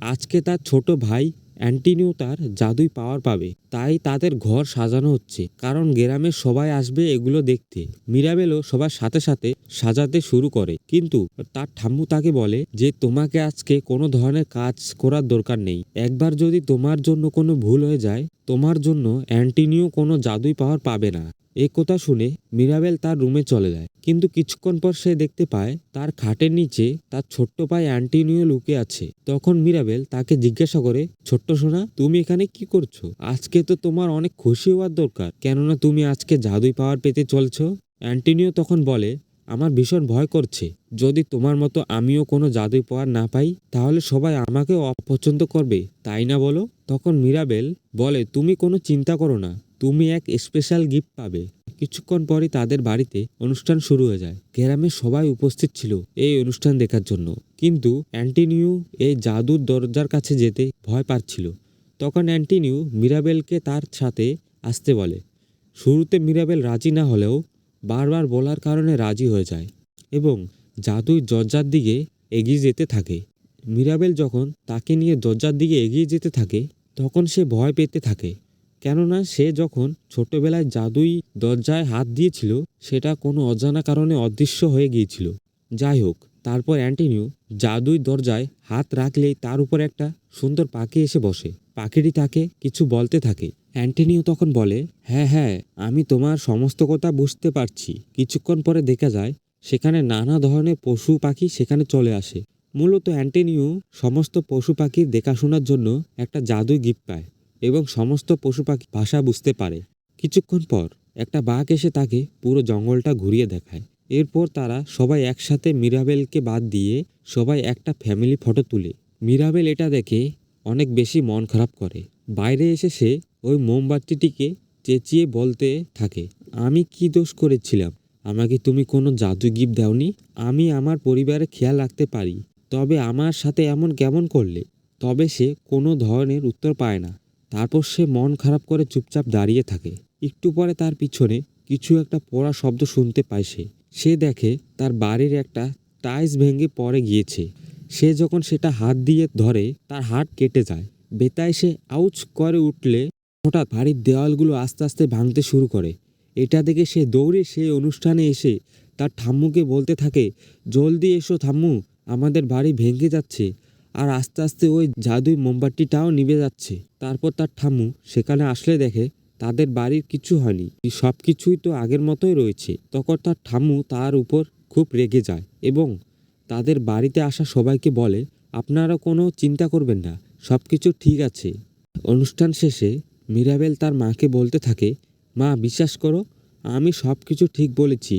আজকে তার ছোট ভাই অ্যান্টিনিও তার জাদুই পাওয়ার পাবে, তাই তাদের ঘর সাজানো হচ্ছে, কারণ গ্রামের সবাই আসবে এগুলো দেখতে। মিরাবেলও সবার সাথে সাথে সাজাতে শুরু করে, কিন্তু তার ঠাম্মু তাকে বলে যে তোমাকে আজকে কোনো ধরনের কাজ করার দরকার নেই। একবার যদি তোমার জন্য কোনো ভুল হয়ে যায়, তোমার জন্য অ্যান্টিনিও কোনো জাদুই পাওয়ার পাবে না। এই কথা শুনে মিরাবেল তার রুমে চলে যায়, কিন্তু কিছুক্ষণ পর সে দেখতে পায় তার খাটের নিচে তার ছোট্ট ভাই অ্যান্টিনিও লুকে আছে। তখন মিরাবেল তাকে জিজ্ঞাসা করে, ছোট্ট সোনা, তুমি এখানে কি করছো? আজকে তো তোমার অনেক খুশি হওয়ার দরকার, কেননা তুমি আজকে জাদুই পাওয়ার পেতে চলছো। অ্যান্টিনিও তখন বলে, আমার ভীষণ ভয় করছে, যদি তোমার মতো আমিও কোনো জাদুই পাওয়ার না পাই, তাহলে সবাই আমাকে অপছন্দ করবে, তাই না বলো? তখন মিরাবেল বলে, তুমি কোনো চিন্তা করো না, তুমি এক স্পেশাল গিফট পাবে। কিছুক্ষণ পরই তাদের বাড়িতে অনুষ্ঠান শুরু হয়ে যায়। গ্রামের সবাই উপস্থিত ছিল এই অনুষ্ঠান দেখার জন্য, কিন্তু অ্যান্টিনিউ এই জাদুর দরজার কাছে যেতে ভয় পাচ্ছিল। তখন অ্যান্টিনিউ মিরাবেলকে তার সাথে আসতে বলে। শুরুতে মিরাবেল রাজি না হলেও বারবার বলার কারণে রাজি হয়ে যায় এবং জাদুই দরজার দিকে এগিয়ে যেতে থাকে। মিরাবেল যখন তাকে নিয়ে দরজার দিকে এগিয়ে যেতে থাকে, তখন সে ভয় পেতে থাকে, কেননা সে যখন ছোটবেলায় জাদুই দরজায় হাত দিয়েছিল, সেটা কোনো অজানা কারণে অদৃশ্য হয়ে গিয়েছিল। যাই হোক, তারপর অ্যান্টিনিউ জাদুই দরজায় হাত রাখলেই তার উপর একটা সুন্দর পাখি এসে বসে। পাখিটি তাকে কিছু বলতে থাকে। অ্যান্টিনিউ তখন বলে, হ্যাঁ হ্যাঁ, আমি তোমার সমস্ত কথা বুঝতে পারছি। কিছুক্ষণ পরে দেখা যায় সেখানে নানা ধরনের পশু পাখি সেখানে চলে আসে। মূলত অ্যান্টিনিউ সমস্ত পশু পাখির দেখাশোনার জন্য একটা জাদুই গিফট পায় এবং সমস্ত পশু পাখি ভাষা বুঝতে পারে। কিছুক্ষণ পর একটা বাঘ এসে তাকে পুরো জঙ্গলটা ঘুরিয়ে দেখায়। এরপর তারা সবাই একসাথে মিরাবেলকে বাদ দিয়ে সবাই একটা ফ্যামিলি ফটো তুলে। মিরাবেল এটা দেখে অনেক বেশি মন খারাপ করে। বাইরে এসে সে ওই মোমবাতিটিকে চেঁচিয়ে বলতে থাকে, আমি কি দোষ করেছিলাম? আমাকে তুমি কোনো জাদু গিফট দাওনি। আমি আমার পরিবারের খেয়াল রাখতে পারি, তবে আমার সাথে এমন কেমন করলে? তবে সে কোনো ধরনের উত্তর পায় না। তারপর সে মন খারাপ করে চুপচাপ দাঁড়িয়ে থাকে। একটু পরে তার পিছনে কিছু একটা পড়া শব্দ শুনতে পায় সে। সে দেখে তার বাড়ির একটা টাইলস ভেঙে পড়ে গিয়েছে। সে যখন সেটা হাত দিয়ে ধরে, তার হাত কেটে যায়। বেতায় সে আউচ করে উঠলে হঠাৎ বাড়ির দেওয়ালগুলো আস্তে আস্তে ভাঙতে শুরু করে। এটা দেখে সে দৌড়ে সেই অনুষ্ঠানে এসে তার ঠাম্মুকে বলতে থাকে, জলদি এসো ঠাম্মু, আমাদের বাড়ি ভেঙে যাচ্ছে, আর আস্তে আস্তে ওই জাদুই মোমবাতিটাও নিভে যাচ্ছে। তারপর তার ঠাম্মু সেখানে আসলে দেখে তাদের বাড়ির কিছু হয়নি, সব কিছুই তো আগের মতোই রয়েছে। তখন তার ঠাম্মু তার উপর খুব রেগে যায় এবং তাদের বাড়িতে আসা সবাইকে বলে, আপনারা কোনো চিন্তা করবেন না, সব কিছু ঠিক আছে। অনুষ্ঠান শেষে মিরাবেল তার মাকে বলতে থাকে, মা, বিশ্বাস করো, আমি সব কিছু ঠিক বলেছি,